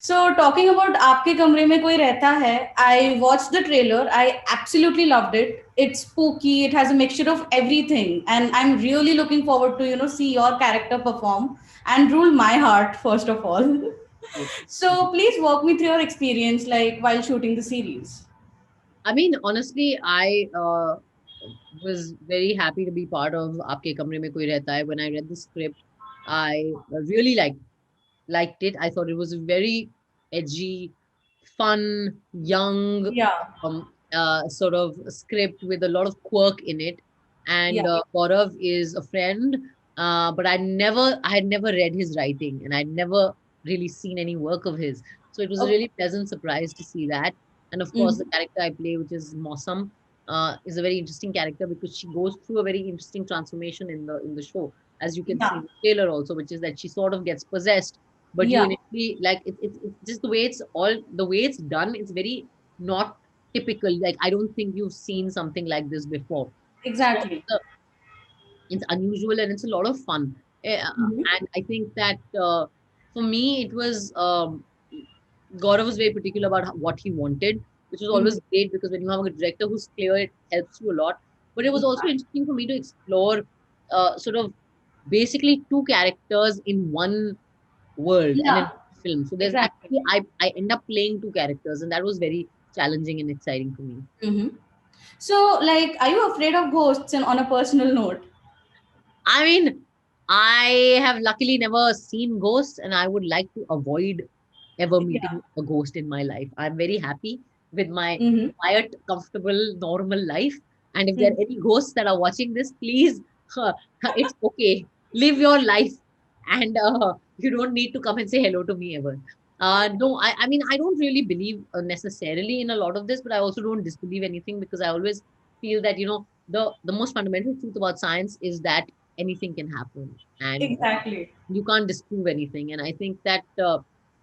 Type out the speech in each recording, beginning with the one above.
So talking about आपके कमरे में कोई रहता है, I watched the trailer. I absolutely loved it. It's spooky. It has a mixture of everything, and I'm really looking forward to see your character perform and rule my heart first of all. So please walk me through your experience like while shooting the series. I mean, honestly, I was very happy to be part of Aapke Kamre Mein Koi Rehta Hai. When I read the script, I really liked it. I thought it was a very edgy, fun, young, Yeah, sort of script with a lot of quirk in it. yeah. And Gaurav is a friend, but I had never read his writing, and I'd never really seen any work of his. So it was a Okay. really pleasant surprise to see that. And of course, the Mhm. character I play, which is Mosam, is a very interesting character because she goes through a very interesting transformation in the show, as you can see in Yeah, the trailer also, which is that she sort of gets possessed. But you yeah. initially like it's just the way it's done. It's very not typical. Like I don't think you've seen something like this before. So Exactly. it's unusual and it's a lot of fun. Mhm. And I think that for me, it was Gaurav was very particular about what he wanted, which was Mhm. always great because when you have a director who's clear, it helps you a lot. But it was also interesting for me to explore sort of basically two characters in one world and in Yeah, one film. So there's exactly. actually I end up playing two characters, and that was very challenging and exciting for me. Mhm. So, like, are you afraid of ghosts and on a personal note? I mean, I have luckily never seen ghosts, and I would like to avoid ever Yeah. meeting a ghost in my life. I'm very happy with my Mm-hmm. quiet, comfortable, normal life. And if there are Mm-hmm. any ghosts that are watching this, please, it's okay. Live your life, and you don't need to come and say hello to me ever. No, I mean, I don't really believe necessarily in a lot of this, but I also don't disbelieve anything because I always feel that, the most fundamental truth about science is that anything can happen. And Exactly. you can't disprove anything. And I think that,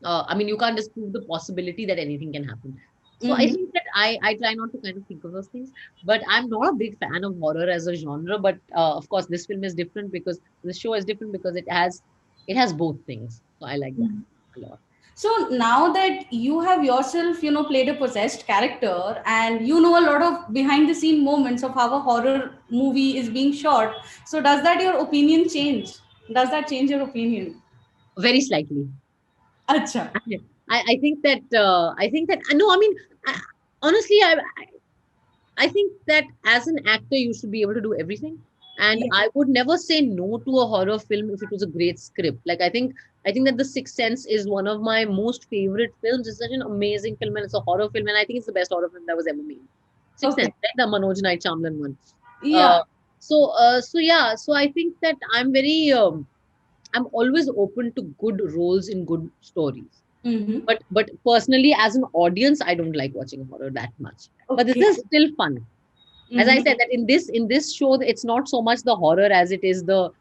I mean, you can't disprove the possibility that anything can happen. So I Mm-hmm. think that I try not to kind of think of those things, but I'm not a big fan of horror as a genre. But of course, this film is different because the show is different because it has both things. So I like that a lot. So now that you have yourself, played a possessed character and you know a lot of behind the scene moments of how a horror movie is being shot, so does that your opinion change? Does that change your opinion? Very slightly. Acha. I think that no, I mean, I, honestly, I think that as an actor, you should be able to do everything. And Yeah. I would never say no to a horror film if it was a great script. Like I think that The Sixth Sense is one of my most favorite films. It's such an amazing film, and it's a horror film, and I think it's the best horror film that was ever made. Sixth Sense, Okay. right? The Manoj Night Shyamalan one. Yeah. Uh, so yeah, so I think that I'm always open to good roles in good stories. Mm-hmm. But personally, as an audience, I don't like watching horror that much. But this Okay. is still fun. As I Mm-hmm. said, that in this show, it's not so much the horror as it is the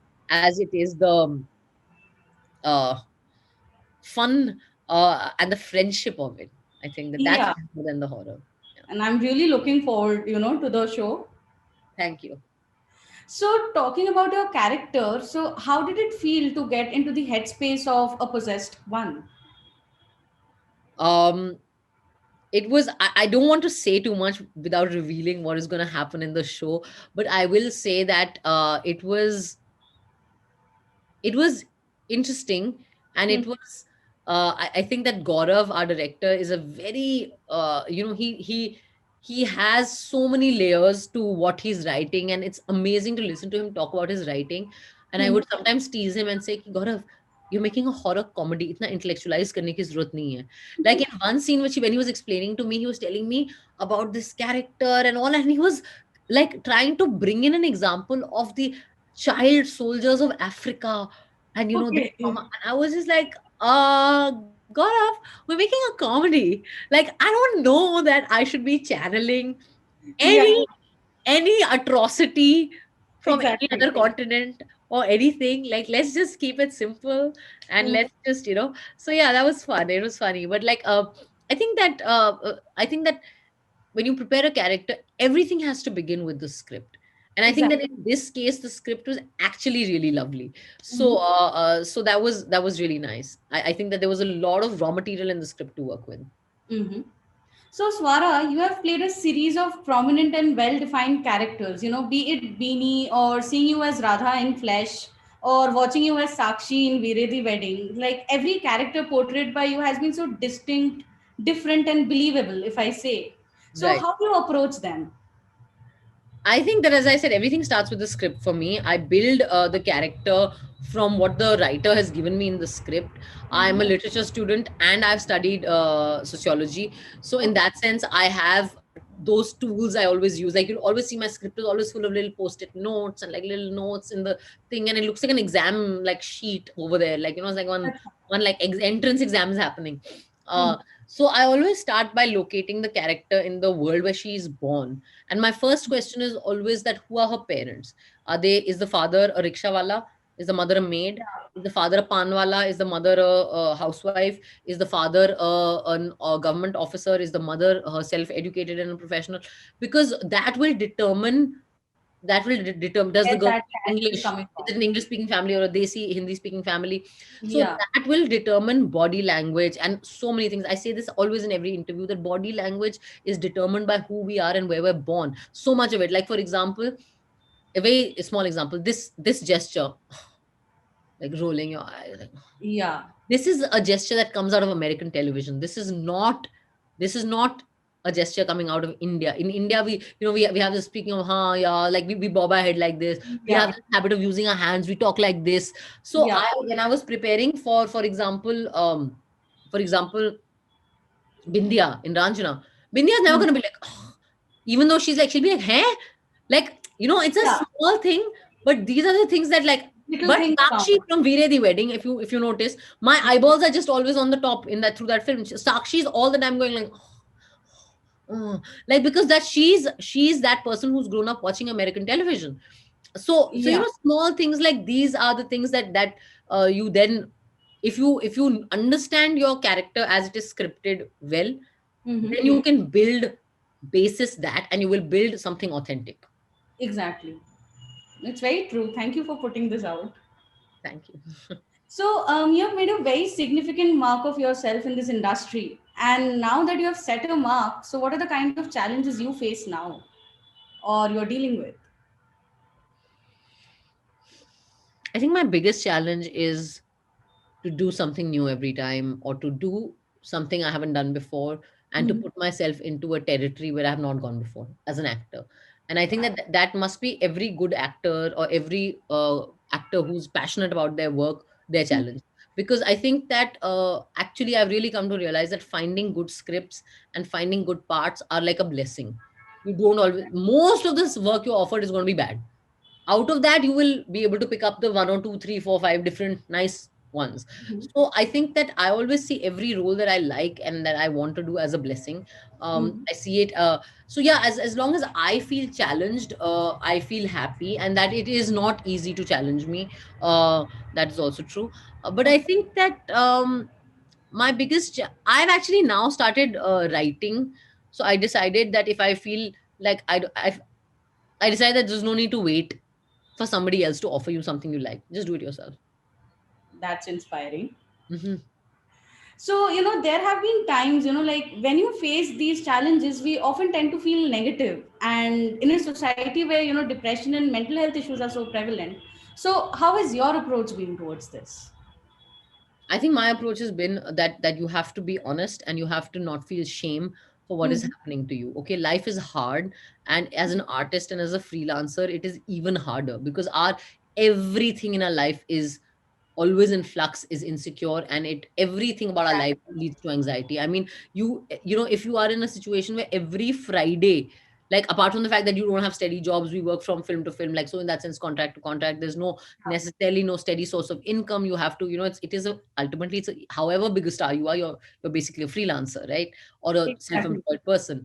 uh, fun and the friendship of it. I think that's Yeah. more than the horror. Yeah. And I'm really looking forward, to the show. Thank you. So, talking about your character, so how did it feel to get into the headspace of a possessed one? Um, it was. I don't want to say too much without revealing what is going to happen in the show, but I will say that it was interesting, and Hmm. it was I think that Gaurav, our director, is a very he has so many layers to what he's writing, and it's amazing to listen to him talk about his writing. And I Hmm. would sometimes tease him and say कि, Gaurav, you're making a horror comedy, itna intellectualize करने की जरूरत नहीं है. Like in one scene which when he was explaining to me, he was telling me about this character and all, and he was like trying to bring in an example of the child soldiers of Africa, and the Okay. trauma. And I was just like, Gaurav, we're making a comedy. Like, I don't know that I should be channeling Yeah, any atrocity from any exactly. other continent or anything. Like, let's just keep it simple, and Mhm. let's just so yeah, that was fun. It was funny. But like I think that when you prepare a character, everything has to begin with the script. And I think that Exactly. in this case the script was actually really lovely. So Mhm. so that was really nice. I think that there was a lot of raw material in the script to work with. Mhm. So, Swara, you have played a series of prominent and well defined characters, be it Beanie or seeing you as Radha in Flesh or watching you as Sakshi in Veere the Wedding. Like every character portrayed by you has been so distinct, different, and believable, if I say. So, Right. how do you approach them? I think that, as I said, everything starts with the script for me. I build the character from what the writer has given me in the script. I'm a Mhm. literature student and I've studied sociology. So, in Okay. that sense, I have those tools I always use. Like, you'll always see my script is always full of little post it notes and like little notes in the thing. And it looks like an exam like sheet over there. Like, it's like one like entrance exam is happening. Uh, Mhm. so, I always start by locating the character in the world where she is born. And my first question is always that who are her parents? Are they, is the father a rickshawala? Is the mother a maid? Is the father a panwala? Is the mother a housewife? Is the father a government officer? Is the mother herself educated and a professional? Because that will determine, does the Where girl that speak character is English? coming Is it an from. English speaking family or a Desi Hindi speaking family? So Yeah. that will determine body language and so many things. I say this always in every interview that body language is determined by who we are and where we're born. So much of it. Like for example, a very small example, this gesture, like rolling your eyes. Like, Yeah. this is a gesture that comes out of American television. This is not a gesture coming out of India. In India, we have this speaking of yeah, like we bob our head like this. We have Yeah. this habit of using our hands, we talk like this. So Yeah. I when I was preparing for example, Bindya in Ranjana, Bindya is never Mhm. gonna be like, "Oh," even though she'll be like, hey, like, it's a Yeah. small thing, but these are the things that like, Little but things Sakshi count. from Veere the Wedding, if you notice, my eyeballs are just always on the top in that through that film. Sakshi's all the time going like, like because that she's that person who's grown up watching American television. So Yeah. small things like these are the things you then, if you understand your character as it is scripted well, Hmm. then you can build basis that and you will build something authentic. Exactly. It's very true. Thank you for putting this out. Thank you. So, you have made a very significant mark of yourself in this industry. And now that you have set a mark, so what are the kind of challenges you face now or you're dealing with? I think my biggest challenge is to do something new every time, or to do something I haven't done before, and to Mhm. put myself into a territory where I have not gone before as an actor. And I think that that must be every good actor or every actor who's passionate about their work, their challenge. Because I think that actually I've really come to realize that finding good scripts and finding good parts are like a blessing. You don't always, most of this work you're offered is going to be bad. Out of that you will be able to pick up the one or two three four five different nice ones. Mhm. So I think that I always see every role that I like and that I want to do as a blessing. Mhm. I see it so yeah, as long as I feel challenged, I feel happy, and that it is not easy to challenge me. That is also true. But I Okay. think that my I've actually now started writing. So I decided that if I feel like I decided that there's no need to wait for somebody else to offer you something you like. Just do it yourself. That's inspiring. Hmm. So, there have been times, like when you face these challenges, we often tend to feel negative. And in a society where, depression and mental health issues are so prevalent. So, how has your approach been towards this? I think my approach has been that you have to be honest and you have to not feel shame for what is Mhm. happening to you. Okay, life is hard, and as an artist and as a freelancer, it is even harder because our everything in our life is always in flux, is insecure, and it everything about our life Exactly. leads to anxiety. I mean, if you are in a situation where every Friday, like apart from the fact that you don't have steady jobs, we work from film to film, like so in that sense, contract to contract, there's no necessarily no steady source of income. You have to, ultimately it's however big a star you are, you're basically a freelancer, right? Or a Exactly. self-employed person.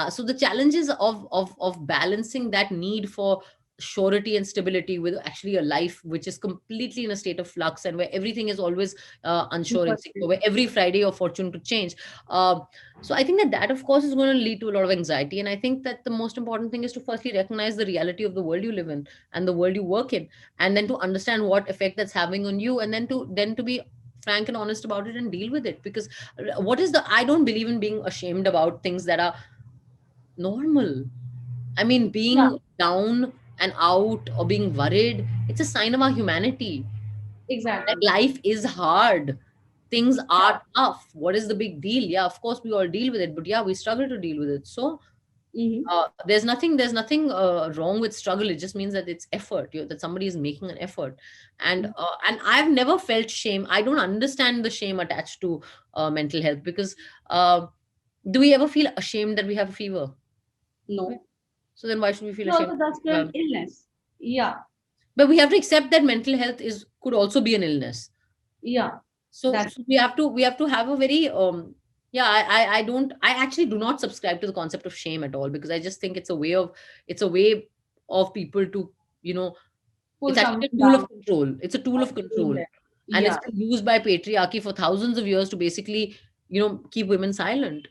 So the challenges of balancing that need for surety and stability, with actually a life which is completely in a state of flux, and where everything is always unsure, insecure, where Interesting. every Friday your fortune could change. uh, so I think that that of course is going to lead to a lot of anxiety, and I think that the most important thing is to firstly recognize the reality of the world you live in and the world you work in, and then to understand what effect that's having on you, and then to be frank and honest about it and deal with it. Because what is the I don't believe in being ashamed about things that are normal. I mean, Yeah, being down and out or being worried, it's a sign of our humanity. That exactly. life is hard. Things Yeah. are tough. What is the big deal? Yeah, of course we all deal with it, but yeah, we struggle to deal with it. So Hmm. there's nothing wrong with struggle. It just means that it's effort. That somebody is making an effort, and I've never felt shame. I don't understand the shame attached to mental health, because uh, do we ever feel ashamed that we have a fever? No. So then why should we feel It's ashamed? also just an illness. Yeah. But we have to accept that mental health is could also be an illness. Yeah. So, That's so we have to have a very yeah, I actually do not subscribe to the concept of shame at all, because I just think it's a way of people to, you know, pull it's actually someone a tool down of control. It's a tool or of blame control. them. And it's Yeah. been used by patriarchy for thousands of years to basically, keep women silent.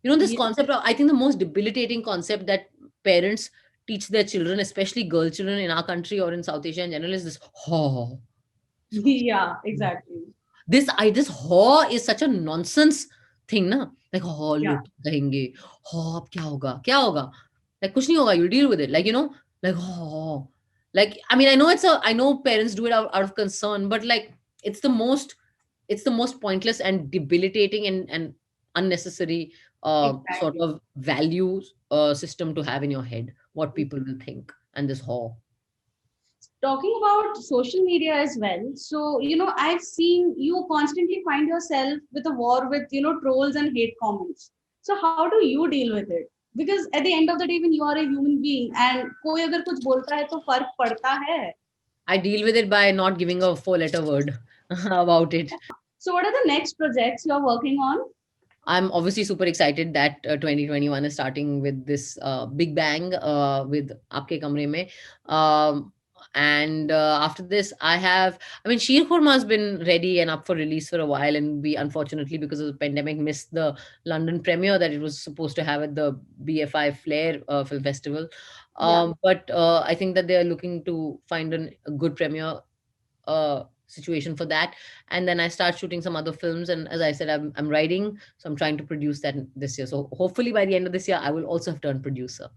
This Yeah. concept of, I think the most debilitating concept that parents teach their children, especially girl children in our country or in South Asia in general, is this ho. Yeah. Exactly. This ho is such a nonsense thing, na? Like ho, Yeah. लोग कहेंगे ho, अब क्या होगा like कुछ नहीं होगा, you deal with it, like, like ho. Like, I mean, I know parents do it out of concern, but like it's the most it's the most pointless and debilitating and unnecessary sort Exactly. of value system to have in your head, what people will think, and this ho. Talking about social media as well. So, I've seen you constantly find yourself with a war with, trolls and hate comments. So, how do you deal with it? Because at the end of the day, when you are a human being and कोई अगर कुछ बोलता है तो फर्क पड़ता है. I deal with it by not giving a four letter word about it. So, what are the next projects you're working on? I'm obviously super excited that 2021 is starting with this big bang with Aapke Kamre mein. And after this, I mean, Sheer Khurma has been ready and up for release for a while. And we, unfortunately, because of the pandemic, missed the London premiere that it was supposed to have at the BFI Flair Film Festival. Yeah. But I think that they are looking to find a good premiere situation for that, and then I start shooting some other films. And as I said, I'm writing, so I'm trying to produce that this year. So hopefully by the end of this year I will also have turned producer.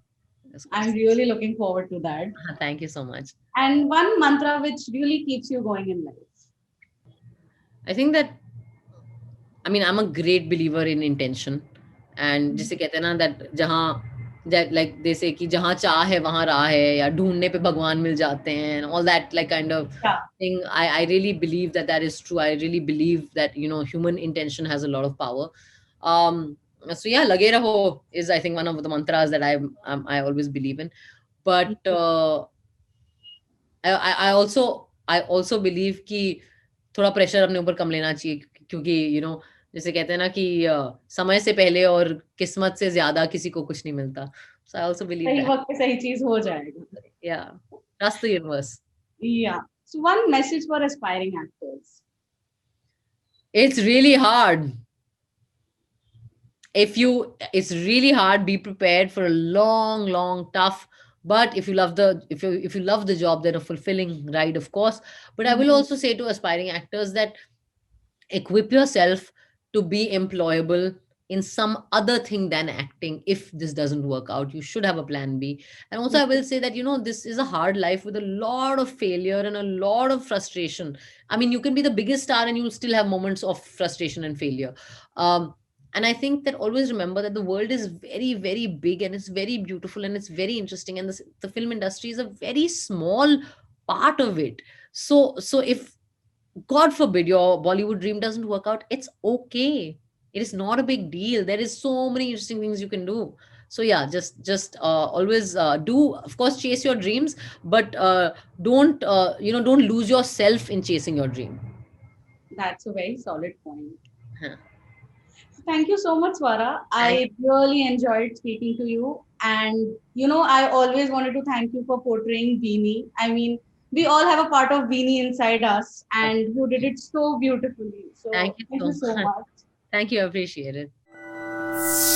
Yes, I'm course. really looking forward to that. Thank you so much. And one mantra which really keeps you going in life. I think that, I mean, I'm a great believer in intention. And जिसे कहते हैं ना, that like they say कि जहाँ चाह है वहाँ राह है, या ढूंढने पे भगवान मिल जाते हैं, and all that like kind of Yeah. thing. I really believe that that is true. I really believe that, human intention has a lot of power. So yeah, lage raho is, I think, one of the mantras that I always believe in. But I also believe कि थोड़ा pressure अपने ऊपर कम लेना चाहिए, क्योंकि जैसे कहते हैं ना कि समय से पहले और किस्मत से ज्यादा किसी को कुछ नहीं मिलता. So I also believe सही that. वक्त पे सही चीज हो जाएगा. Yeah, trust the universe. Yeah. So one message for aspiring actors. It's really hard. It's really hard. Be prepared for a long, long, tough. But if you love the job, then a fulfilling ride, of course. But I will also say to aspiring actors that equip yourself to be employable in some other thing than acting. If this doesn't work out, you should have a plan B. And also I will say that, this is a hard life with a lot of failure and a lot of frustration. I mean, you can be the biggest star and you'll still have moments of frustration and failure. And I think that always remember that the world is very, very big, and it's very beautiful, and it's very interesting, and the film industry is a very small part of it. So if, God forbid, your Bollywood dream doesn't work out, it's okay. It is not a big deal. There is so many interesting things you can do. So yeah, just always do, of course, chase your dreams, but don't lose yourself in chasing your dream. That's a very solid point. Huh. Thank you so much, Swara. Thank I really enjoyed speaking to you. And, I always wanted to thank you for portraying Beanie. I mean, we all have a part of Beanie inside us, and you did it so beautifully. thank So, you thank so you so much. much. Thank you. I appreciate it.